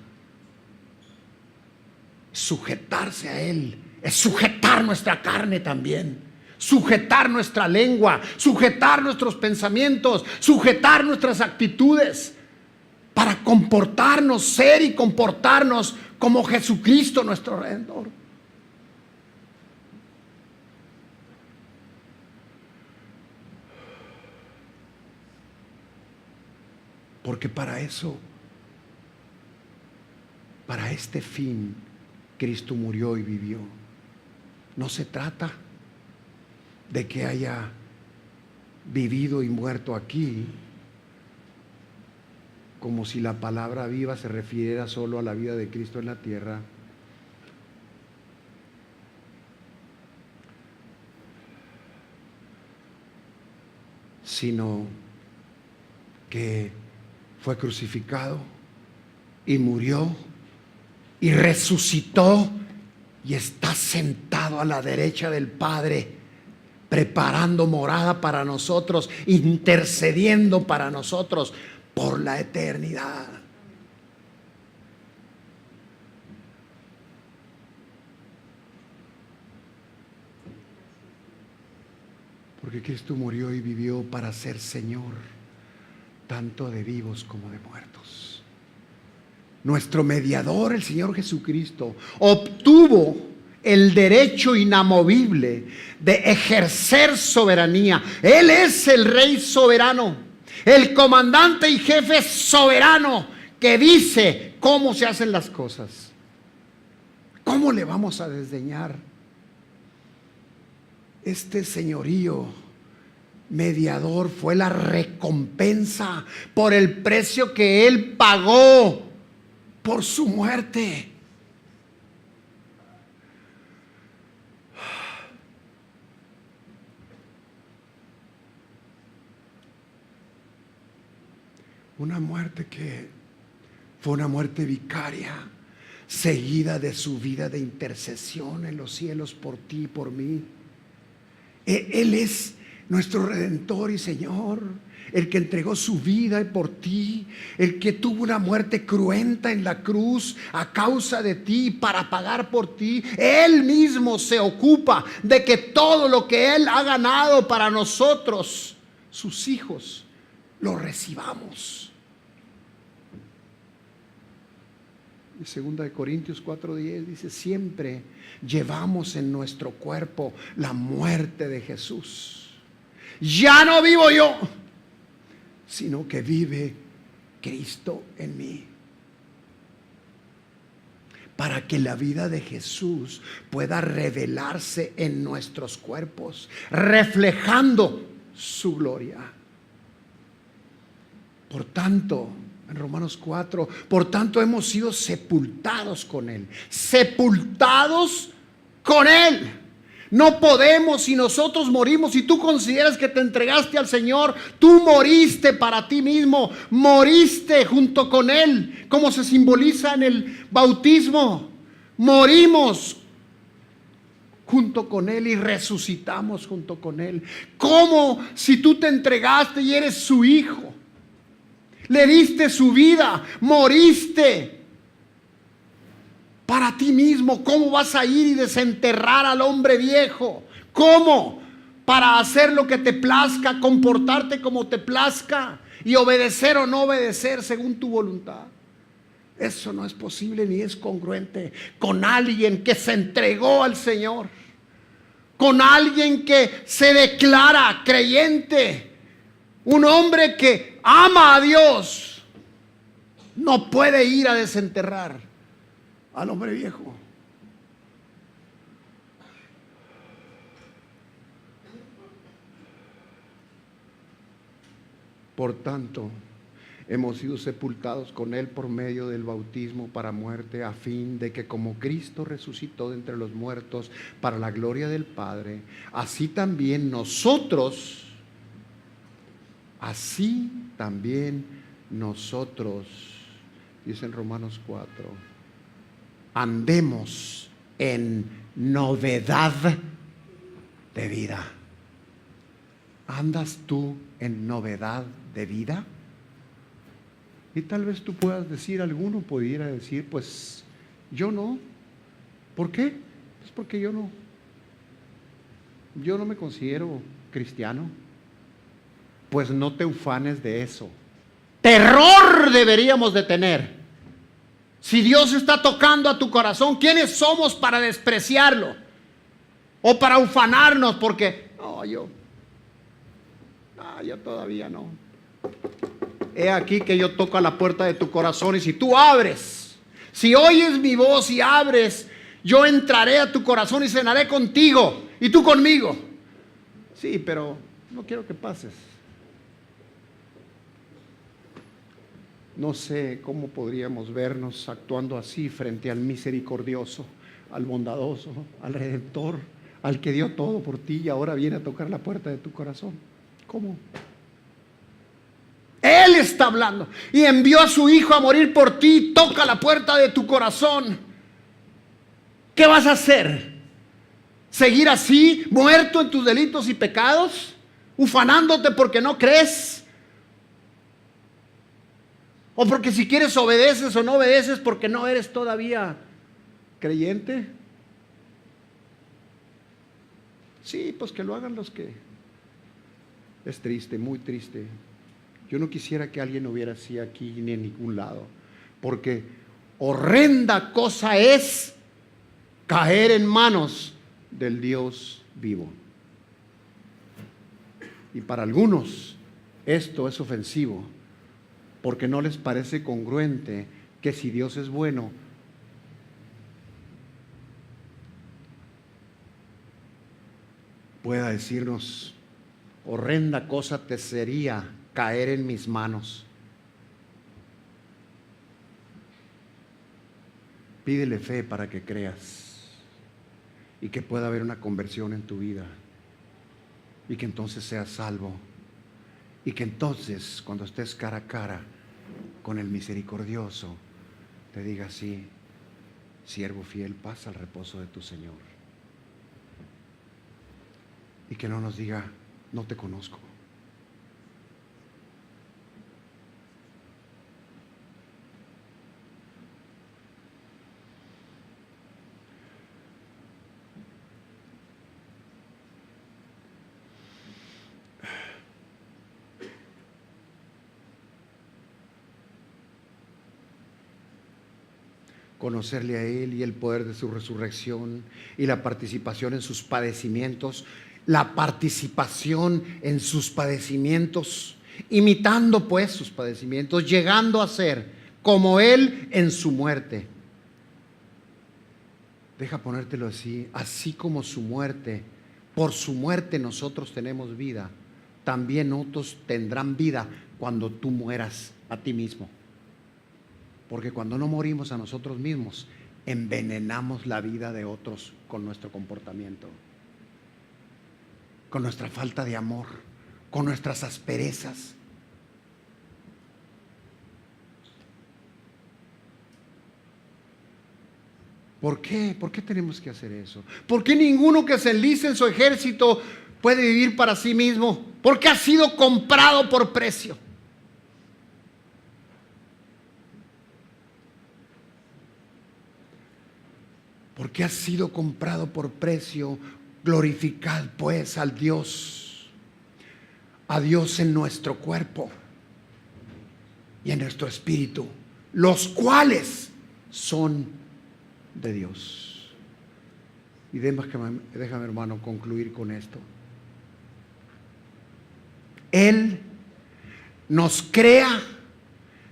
Sujetarse a Él es sujetar nuestra carne también, sujetar nuestra lengua, sujetar nuestros pensamientos, sujetar nuestras actitudes, para comportarnos, ser y comportarnos como Jesucristo nuestro Redentor. Porque para eso, para este fin, Cristo murió y vivió. No se trata de que haya vivido y muerto aquí, como si la palabra viva se refiriera solo a la vida de Cristo en la tierra. Sino que fue crucificado y murió y resucitó y está sentado a la derecha del Padre, preparando morada para nosotros, intercediendo para nosotros por la eternidad. Porque Cristo murió y vivió para ser Señor, tanto de vivos como de muertos. Nuestro mediador, el Señor Jesucristo, obtuvo el derecho inamovible de ejercer soberanía. Él es el Rey soberano, el comandante y jefe soberano que dice cómo se hacen las cosas. ¿Cómo le vamos a desdeñar este señorío mediador? Fue la recompensa por el precio que Él pagó por su muerte. Una muerte que fue una muerte vicaria, seguida de su vida de intercesión en los cielos por ti y por mí. Él es nuestro Redentor y Señor, el que entregó su vida por ti, el que tuvo una muerte cruenta en la cruz a causa de ti, para pagar por ti. Él mismo se ocupa de que todo lo que Él ha ganado para nosotros, sus hijos, lo recibamos. En 2 Corintios 4:10 dice: siempre llevamos en nuestro cuerpo la muerte de Jesús. Ya no vivo yo, sino que vive Cristo en mí. Para que la vida de Jesús pueda revelarse en nuestros cuerpos, reflejando su gloria. Por tanto, en Romanos 4, por tanto hemos sido sepultados con Él. Sepultados con Él. No podemos, si nosotros morimos, si tú consideras que te entregaste al Señor, tú moriste para ti mismo, moriste junto con Él, como se simboliza en el bautismo. Morimos junto con Él y resucitamos junto con Él. Como si tú te entregaste y eres su hijo. Le diste su vida, moriste para ti mismo. ¿Cómo vas a ir y desenterrar al hombre viejo? ¿Cómo? Para hacer lo que te plazca, comportarte como te plazca y obedecer o no obedecer según tu voluntad. Eso no es posible ni es congruente con alguien que se entregó al Señor, con alguien que se declara creyente. Un hombre que ama a Dios no puede ir a desenterrar al hombre viejo. Por tanto, hemos sido sepultados con Él por medio del bautismo para muerte, a fin de que como Cristo resucitó de entre los muertos para la gloria del Padre, así también nosotros, dice en Romanos 4, andemos en novedad de vida. ¿Andas tú en novedad de vida? Y tal vez tú puedas decir, alguno pudiera decir, pues yo no. ¿Por qué? Pues porque yo no me considero cristiano. Pues no te ufanes de eso. Terror deberíamos de tener. Si Dios está tocando a tu corazón, ¿quiénes somos para despreciarlo? O para ufanarnos porque, yo todavía no. he aquí que yo toco a la puerta de tu corazón, y si tú abres, si oyes mi voz y abres, yo entraré a tu corazón y cenaré contigo y tú conmigo. Sí, pero no quiero que pases. No sé cómo podríamos vernos actuando así frente al misericordioso, al bondadoso, al redentor, al que dio todo por ti y ahora viene a tocar la puerta de tu corazón. ¿Cómo? Él está hablando y envió a su hijo a morir por ti. Toca la puerta de tu corazón. ¿Qué vas a hacer? ¿Seguir así, muerto en tus delitos y pecados? ¿Ufanándote porque no crees? ¿O porque si quieres obedeces o no obedeces porque no eres todavía creyente? Sí, pues que lo hagan los que... Es triste, muy triste. Yo no quisiera que alguien hubiera así aquí ni en ningún lado, porque horrenda cosa es caer en manos del Dios vivo. Y para algunos esto es ofensivo, porque no les parece congruente que si Dios es bueno, pueda decirnos: horrenda cosa te sería caer en mis manos. Pídele fe para que creas y que pueda haber una conversión en tu vida y que entonces seas salvo y que entonces cuando estés cara a cara con el misericordioso te diga: sí, siervo fiel, pasa al reposo de tu Señor. Y que no nos diga: no te conozco. Conocerle a Él y el poder de su resurrección y la participación en sus padecimientos, imitando pues sus padecimientos, llegando a ser como Él en su muerte. Deja ponértelo así: así como su muerte, por su muerte nosotros tenemos vida, también otros tendrán vida cuando tú mueras a ti mismo. Porque cuando no morimos a nosotros mismos, envenenamos la vida de otros con nuestro comportamiento, con nuestra falta de amor, con nuestras asperezas. ¿Por qué? ¿Por qué tenemos que hacer eso? ¿Por qué ninguno que se enliste en su ejército puede vivir para sí mismo? Porque ha sido comprado por precio. Porque ha sido comprado por precio. Glorificad pues al Dios, a Dios en nuestro cuerpo y en nuestro espíritu, los cuales son de Dios. Y déjame, hermano, concluir con esto. Él nos crea,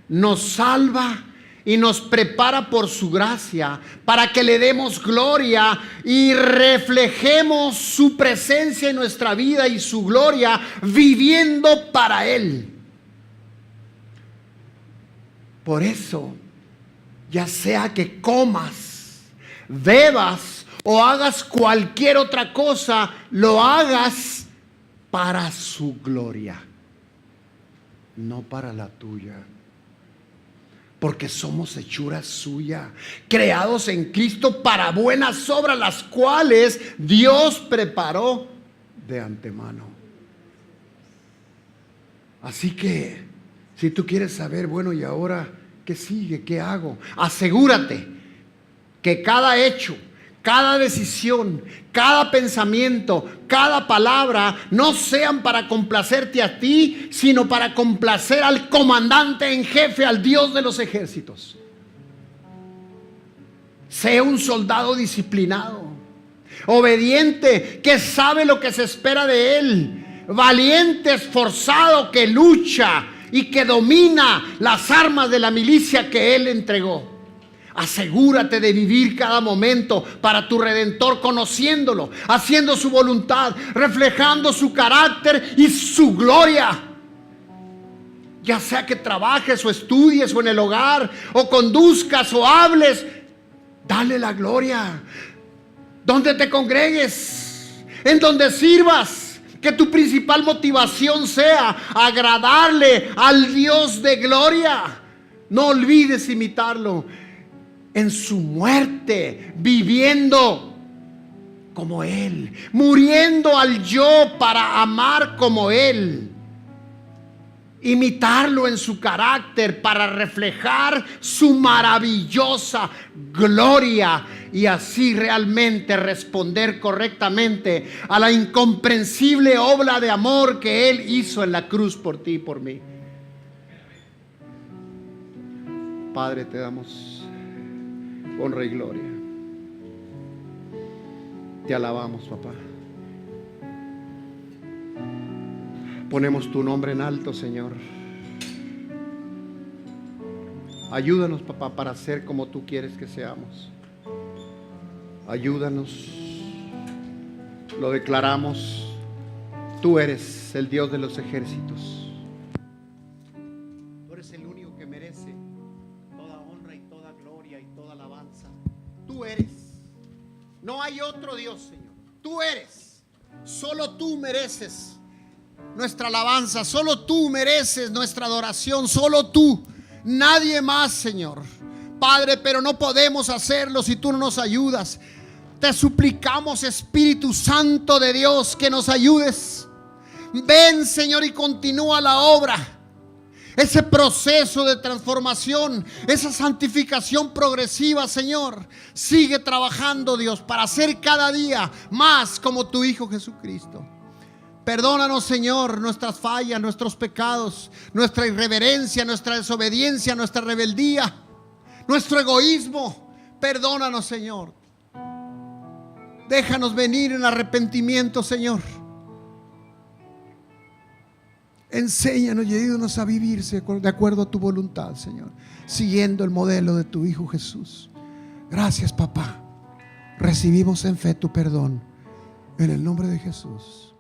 nos salva y nos prepara por su gracia para que le demos gloria y reflejemos su presencia en nuestra vida y su gloria viviendo para Él. Por eso, ya sea que comas, bebas o hagas cualquier otra cosa, lo hagas para su gloria, no para la tuya. Porque somos hechura suya, creados en Cristo para buenas obras, las cuales Dios preparó de antemano. Así que, si tú quieres saber, bueno, ¿y ahora qué sigue? ¿Qué hago? Asegúrate que cada hecho, cada decisión, cada pensamiento, cada palabra no sean para complacerte a ti, sino para complacer al comandante en jefe, al Dios de los ejércitos. Sea un soldado disciplinado, obediente, que sabe lo que se espera de él, valiente, esforzado, que lucha, y que domina las armas de la milicia que Él entregó. Asegúrate de vivir cada momento para tu Redentor, conociéndolo, haciendo su voluntad, reflejando su carácter y su gloria. Ya sea que trabajes o estudies o en el hogar o conduzcas o hables, dale la gloria. Donde te congregues, en donde sirvas, que tu principal motivación sea agradarle al Dios de gloria. No olvides imitarlo en su muerte, viviendo como Él, muriendo al yo para amar como Él. Imitarlo en su carácter para reflejar su maravillosa gloria y así realmente responder correctamente a la incomprensible obra de amor que Él hizo en la cruz por ti y por mí. Padre, te damos honra y gloria. Te alabamos, papá. Ponemos tu nombre en alto, Señor. Ayúdanos, papá, para ser como tú quieres que seamos. Ayúdanos. Lo declaramos. Tú eres el Dios de los ejércitos. Tú eres el único que merece toda honra y toda gloria y toda alabanza. Tú eres. No hay otro Dios, Señor. Tú eres. Solo tú mereces nuestra alabanza, solo tú mereces nuestra adoración, solo tú, nadie más, Señor. Padre, pero no podemos hacerlo si tú no nos ayudas. Te suplicamos, Espíritu Santo de Dios, que nos ayudes. Ven, Señor, y continúa la obra. Ese proceso de transformación, esa santificación progresiva, Señor. Sigue trabajando, Dios, para ser cada día más como tu Hijo Jesucristo. Perdónanos, Señor, nuestras fallas, nuestros pecados, nuestra irreverencia, nuestra desobediencia, nuestra rebeldía, nuestro egoísmo. Perdónanos, Señor. Déjanos venir en arrepentimiento, Señor. Enséñanos y ayúdanos a vivir de acuerdo a tu voluntad, Señor, siguiendo el modelo de tu Hijo Jesús. Gracias, papá. Recibimos en fe tu perdón en el nombre de Jesús.